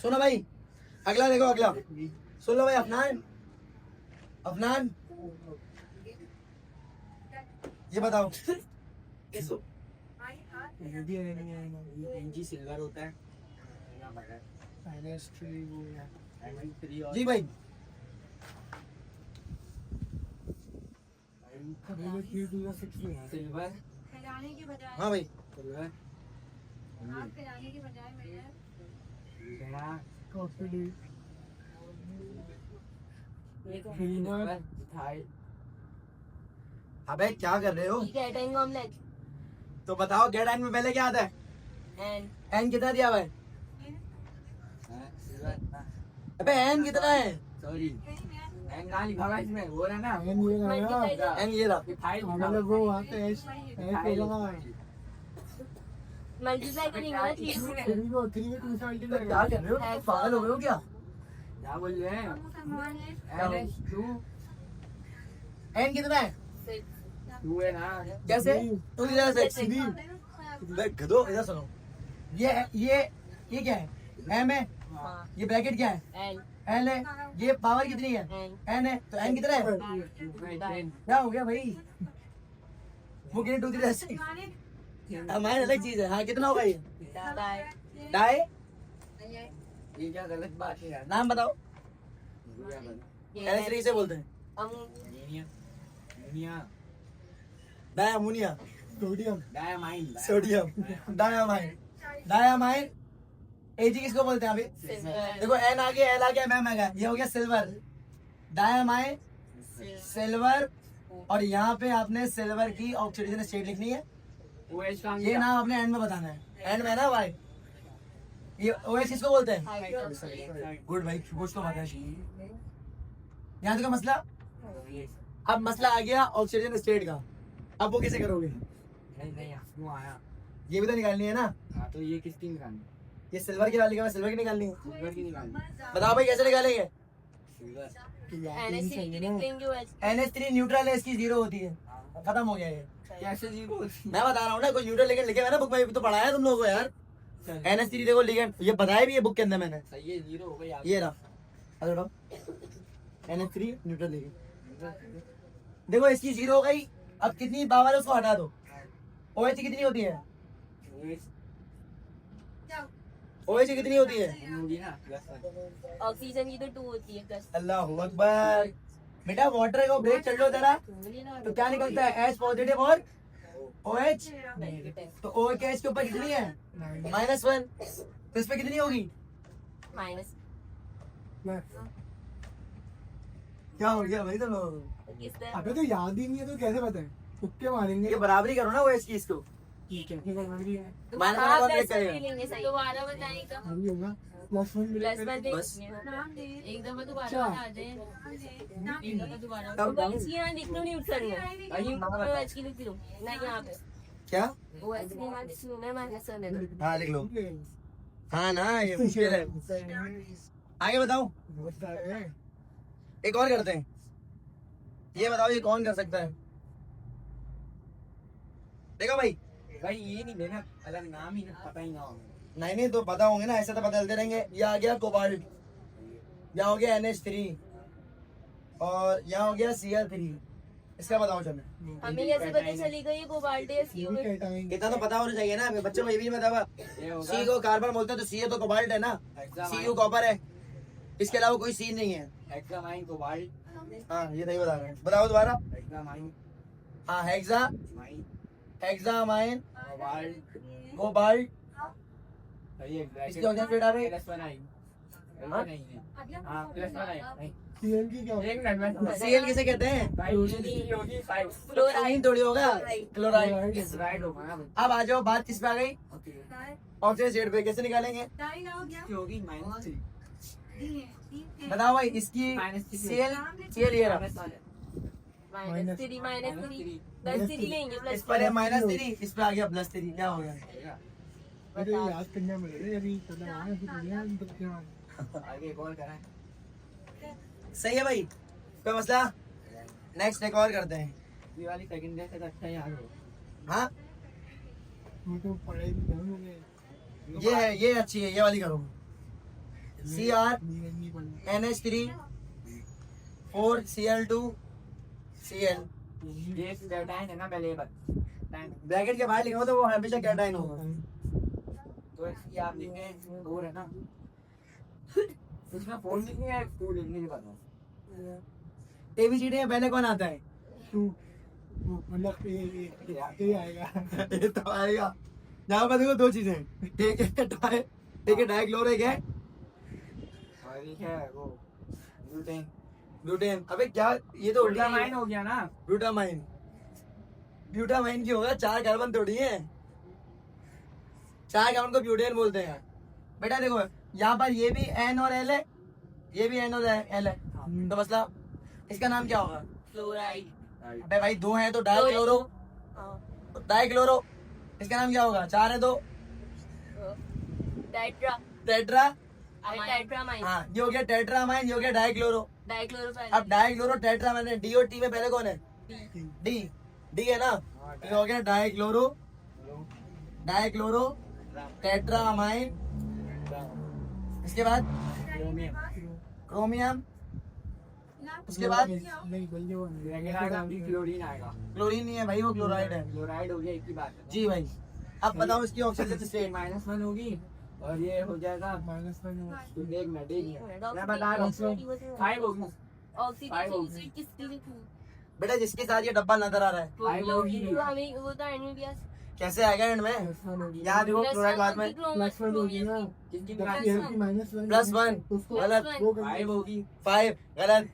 सुनो भाई, अगला देखो, अगला सुन लो भाई। अफनान, अफनान ये बताओ। एनजी सिल्वर होता है जी भाई, सिल्वर। हाँ भाई, सिल्वर अबे क्या कर रहे हो? गेटिंग ऑमलेट तो बताओ गेट एंड में पहले क्या आता है? एंड एन कितना दिया हुआ है? अबे एन कितना है? सॉरी एन कहाँ लिखा हुआ है इसमें? वो रहा ना एन ये रहा। मल्टीप्लाई करेंगे क्या कर रहे हो? पागल हो गए हो क्या? क्या बोल रहे हैं? एन कितना है? टू है ना? कैसे? 2 गधो, इधर सुनो। ये क्या है? एम है। ये ब्रैकेट क्या है? एन है। ये पावर कितनी है? एन है। तो एन कितना है? क्या हो गया भाई? वो कितने 2 3 6 हमारे अलग चीज है। हाँ कितना होगा ये? डाई। ये क्या गलत बात है यार? नाम बताओ। NH3 से बोलते हैं। डायमोनिया, sodium, diamine. Sodium, diamine, diamine. AG किसको बोलते हैं अभी? देखो एन आ गया, एल आ गया, एम आ गया, ये हो गया सिल्वर। Diamine, silver. और यहाँ पे आपने सिल्वर की ऑक्सीडेशन स्टेट लिखनी है। OH का ये नाम आपने एंड में बताना है। एंड में ना भाई, ये OH किसको बोलते हैं? गुड भाई, कुछ तो पता है। यहाँ तक का मसला। अब मसला आ गया ऑक्सीजन स्टेट का। अब वो कैसे करोगे? नहीं क्यों आया? ये भी तो निकालनी है ना। हाँ तो ये किसकी निकालनी? ये सिल्वर की वाली का, सिल्वर की निकालनी है। सिल्वर की निकालनी। बताओ भाई कैसे निकालेंगे? सिल्वर। NH3 न्यूट्रल है, इसकी 0 होती है। खत्म हो गया ये। कैसे जीरो? मैं बता रहा हूँ ना, कोई न्यूट्रल लिगेंड लिखे हुआ ना बुक में, तो पढ़ाया तुम लोगों को यार। NH3 देखो लिगेंड, ये बताया भी है बुक के अंदर मैंने। सही है, जीरो हो गई। ये रहा, अरे NH3 न्यूट्रल लिगेंड। देखो इसकी 0 हो गई। अब कितनी पावर है उसको हटा दो। OH कितनी होती है? OH कितनी होती है? ऑक्सीजन की तो 2 होती है प्लस। अल्लाह अकबर। बेटा वाटर को ब्रेक चल लो जरा, तो क्या निकलता है? H पॉजिटिव और OH। तो OH के H के ऊपर कितनी है? -1। तो इस पे कितनी होगी? माइनस क्या हो गया भाई? तो अबे तो याद ही नहीं है तो कैसे बताएं? तुक्के मारेंगे। ये बराबरी करो ना OH की इसको। ठीक है माइनस ब्रेक करेगा। दोबारा बताएगा अभी होगा +1 प्लस बस। एक दफा दोबारा बता दे। एक दफा दोबारा इसकी यहाँ लिख लो न्यूट्रल में। OH की लिख लो ना यहाँ पे। क्या? OH की माइनस में माइनस होने दो। हाँ लिख लो। हाँ ना, ये मुश्किल है। आगे बताओ, एक और करते हैं। ये बताओ ये कौन कर सकता है? देखो भाई, ये नहीं लेना, अलग नाम ही पता ही ना हो। नहीं तो पता होंगे ना, ऐसे तो बदलते रहेंगे। ये आ गया कोबाल्ट, यहाँ हो गया NH3 और यहाँ हो गया Cl3। इसका बताओ चलो। हमें कैसे पता चलेगा ये कोबाल्ट है सी? इतना तो पता होना चाहिए ना बच्चों को। ये भी नहीं पता। सी को कार्बन बोलते हैं तो सी है तो कोबाल्ट है ना। Cu कॉपर है, इसके अलावा कोई सी नहीं है। हेक्सामाइन कोबाल्ट। हाँ ये नहीं बता रहे, बताओ दोबारा। हेक्सामाइन हाँ हेक्सामाइन कोबाल्ट। कोबाल्ट। सही है। इसकी ऑक्सीजन स्टेट आ गई। +1 आई। हाँ? नहीं है। हाँ +1 आई। CL की क्या होगा? एक मिनट में Cl किसे कहते हैं? क्लोराइन थोड़ी होगा, क्लोराइड। राइट होगा ना। अब आ जाओ, बात किस पे आ गई? ऑक्सीजन स्टेट पे। कैसे निकालेंगे? होगी -3। बताओ भाई इसकी Cl ये रहा। -3 +3 लेंगे इस पर है -3, इस पे आ गया +3। क्या हो गया? अरे याद करना पड़ेगा अभी पता है कि बढ़िया तुक्के मार। आगे कॉल करा है। सही है भाई, कोई मसला? नेक्स्ट एक और करते हैं। ये वाली सेकंड डे से अच्छा याद हो। हाँ मैं तो पढ़ाई भी करूंगा। ये है, ये अच्छी है, ये वाली करो। CrNH3 4Cl2 Cl। ये कैटाइन है ना पहले कैटाइन। ब्रैकेट के बाहर लिखा हो तो वो हमेशा कैटाइन होगा। तो इसकी आप लिखें 4 है ना, इसमें 4 लिखनी है 2 लिखनी है बताओ। ABCD में पहले कौन आता है? तू मतलब ये आएगा। ये तो आएगा। यहाँ पर देखो दो चीजें, एक है डाइक्लोरो, एक है और ये क्या है वो ग्लूटेन। ब्यूटेन। अबे क्या, ये तो उल्टा ग्लूटामाइन हो गया ना। ब्यूटामाइन। ब्यूटामाइन की होगा, 4 कार्बन थोड़ी है, 4 कार्बन को ब्यूटेन बोलते हैं। बेटा देखो यहाँ पर ये भी N और L है, ये भी N और L है, तो मसला इसका नाम क्या होगा? क्लोराइड। अबे भाई 2 है तो डाइक्लोरो, डाइक्लोरो। इसका नाम क्या होगा? 4 है तो टेट्रा टेट्रा। टेट्रामाइन। हाँ ये हो गया टेट्रामाइन, ये हो गया डाइक्लोरो। डाइक्लोरोफेन। अब डाइक्लोरो टेट्रामाइन है, D और T में पहले कौन है? डी है ना, ये हो गया डाइक्लोरो, डाइक्लोरो टेट्रामाइन। इसके बाद क्रोमियम, उसके बाद नहीं बल्ले वो नहीं। क्लोरीन आएगा। क्लोरीन नहीं है भाई, वो क्लोराइड है। क्लोराइड हो गया, एक ही बात है। जी भाई, अब बताओ इसकी ऑक्सीजन स्टेट। -1 होगी और ये हो जाएगा -1 तो एक मिनट मैं बता रहा हूँ 5 होगी। ऑक्सीजन किसकी लिखूं? बेटा जिसके साथ ये डब्बा नजर आ रहा है, फाइव होगी। तो हमें वो तो NVBS कैसे आएगा एंड में? याद देखो क्लोराइड बाद में +1 होगी ना, किसकी जबकि +1 की -1 +1 उसको गलत, वो 5 होगी। 5 गलत।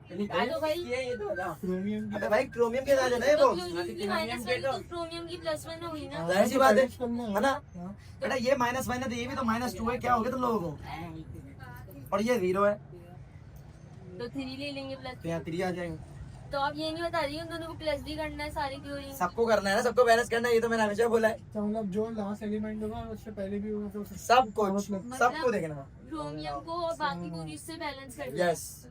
तो भाई ये तो बताओ। क्रोमियम अबे भाई क्रोमियम के साथ है ना ये वो, क्लोरीन की -1 तो क्रोमियम की +1 होगी ना। जाहिर सी बात है करना है ना। बेटा ये -1 है तो ये भी तो -2 है, क्या हो गया तुम लोगों को? और ये 0 है तो 3 ले लेंगे प्लस। तो यहाँ 3 आ जाएगा। तो आप ये नहीं बता रही हो उन दोनों को प्लस भी करना है सारे क्लोरीन। सबको करना है ना, सबको बैलेंस करना है, ये तो मैंने हमेशा बोला है। तो मतलब जो लास्ट एलिमेंट होगा उससे पहले भी होगा तो सब कुछ सबको देखना। क्रोमियम को और बाकी पूरी से बैलेंस करना है। यस,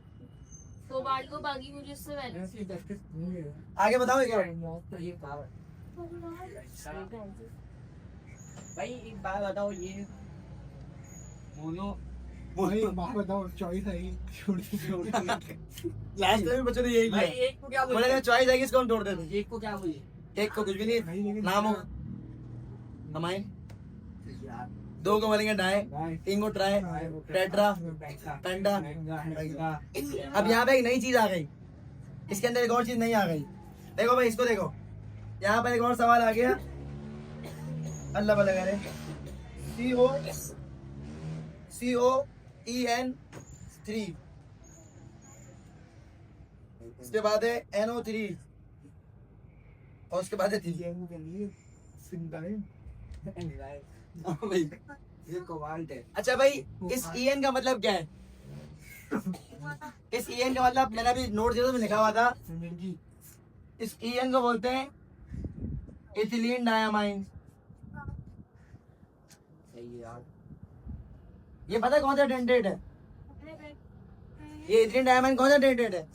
कोबाल्ट को बाकी पूरी से बैलेंस। ऐसी प्रैक्टिस नहीं है। आगे बताओ क्या? ये पावर भाई एक बात बताओ, ये मोनो भाई बात बताओ, चॉइस आई लास्ट टाइम बच्चों ने यही भाई किया, एक को क्या बोले बोले? चॉइस आएगी इसको हम तोड़ देते। एक को क्या बोले? एक को कुछ भी भाई नहीं, लेकिन नाम होगा हमारे, 2 को बोलेंगे डाई, 3 को ट्राई, टेट्रा, पेंटा। अब यहाँ पे एक नई चीज आ गई, इसके अंदर एक और चीज नहीं आ गई। देखो भाई इसको देखो, यहाँ पर एक और सवाल आ गया, अल्लाह भला करे। COEN3, इसके बाद है NO3 और उसके बाद है 3। ये कोबाल्ट है। अच्छा भाई इस EN का मतलब क्या है? इस EN का मतलब मैंने अभी नोट दिया था, में लिखा हुआ था, इस EN को बोलते हैं इथिलीन डायामाइन। सही है यार। ये पता है कौन सा डेंटेट है? ये इथिलीन डायामाइन कौन सा डेंटेट है?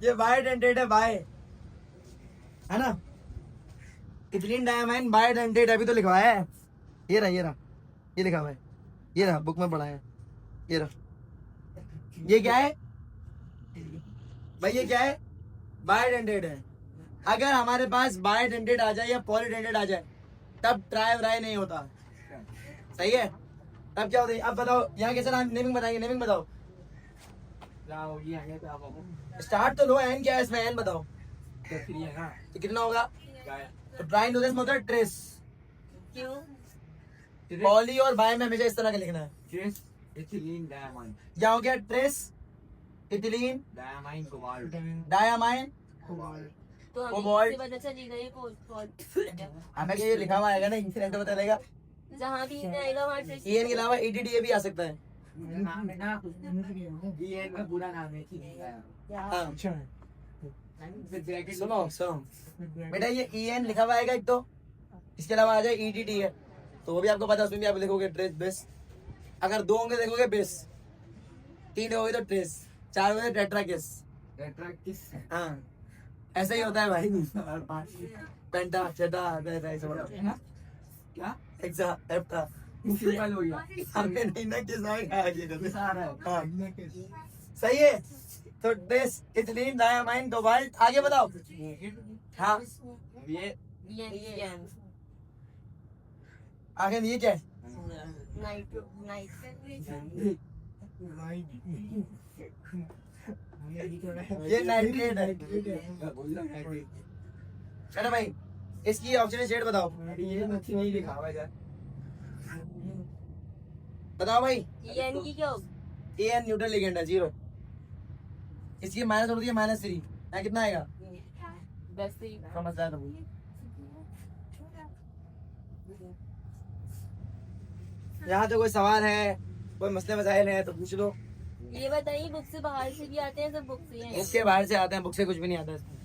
ये बाय डेंटेट है, बाय है ना। इथिलीन डायामाइन बाय डेंटेट अभी तो लिखवाया है, ये रहा ये लिखा हुआ है, ये रहा बुक में पढ़ा है, ये रहा। ये क्या है भाई? ये क्या है? बाय डेंटेट है। अगर हमारे पास बाय डेंटेट आ जाए या पॉली डेंटेट आ जाए तब ट्राई व्राई नहीं होता, सही है? तब क्या होता है? अब बताओ यहाँ कैसे नेमिंग बताएंगे, नेमिंग बताओ। क्या होगी आगे पे आप स्टार्ट तो लो, एन क्या है इसमें, एन बताओ तो 3 है ना। तो कितना होगा? क्या है? तो ट्राइन होता है इसमें होता है ट्रेस। क्यों? पॉली और बाय में हमेशा इस तरह का लिखना है। ट्रेस इथिलीन डायमाइन, क्या हो गया? Trace ethylene diamine cobalt, diamine तो हमें कोबाल्ट। इससे पता चलेगा ये हमें ये लिखा हुआ आएगा ना, इंसिडेंट पता चलेगा। जहाँ भी इन्हें आएगा वहाँ से EN के अलावा EDTA भी आ सकता है। नाम है ना ये का पूरा नाम है हाँ अच्छा है। सुनो बेटा, ये EN लिखा हुआ आएगा एक तो, इसके अलावा आ जाए EDTA है तो वो भी आपको पता है, उसमें भी आप लिखोगे ट्रेस बेस। अगर 2 होंगे देखोगे बेस, 3 होगे तो ट्रेस, 4 होगे टेट्राकिस। टेट्राकिस। हाँ ऐसा ही होता है भाई, और 5 पेंटा चेटा ऐसा क्या एग्जाम एफ था सिंपल हो गया हमने नहीं ना किस आगे सारा है हाँ सही है तो दिस इतनी नया माइंड दो बार आगे बताओ हाँ ये ये आगे ये क्या है नाइट नाइट ये नाइट्रेट है चलो भाई इसकी ऑक्सीजन शेड बताओ ये मच्छी नहीं लिखा हुआ है बताओ भाई ये एन की क्या होगी ए एन न्यूट्रल लिगेंड है 0 इसकी माइनस होती है -3 यहाँ कितना आएगा बस ही समझदार हो यहाँ तो कोई सवाल है कोई मसले मसाइल है तो पूछ लो ये बताइए बुक से बाहर से भी आते हैं सब बुक से हैं बुक के बाहर से आते हैं बुक से कुछ भी नहीं आता इसमें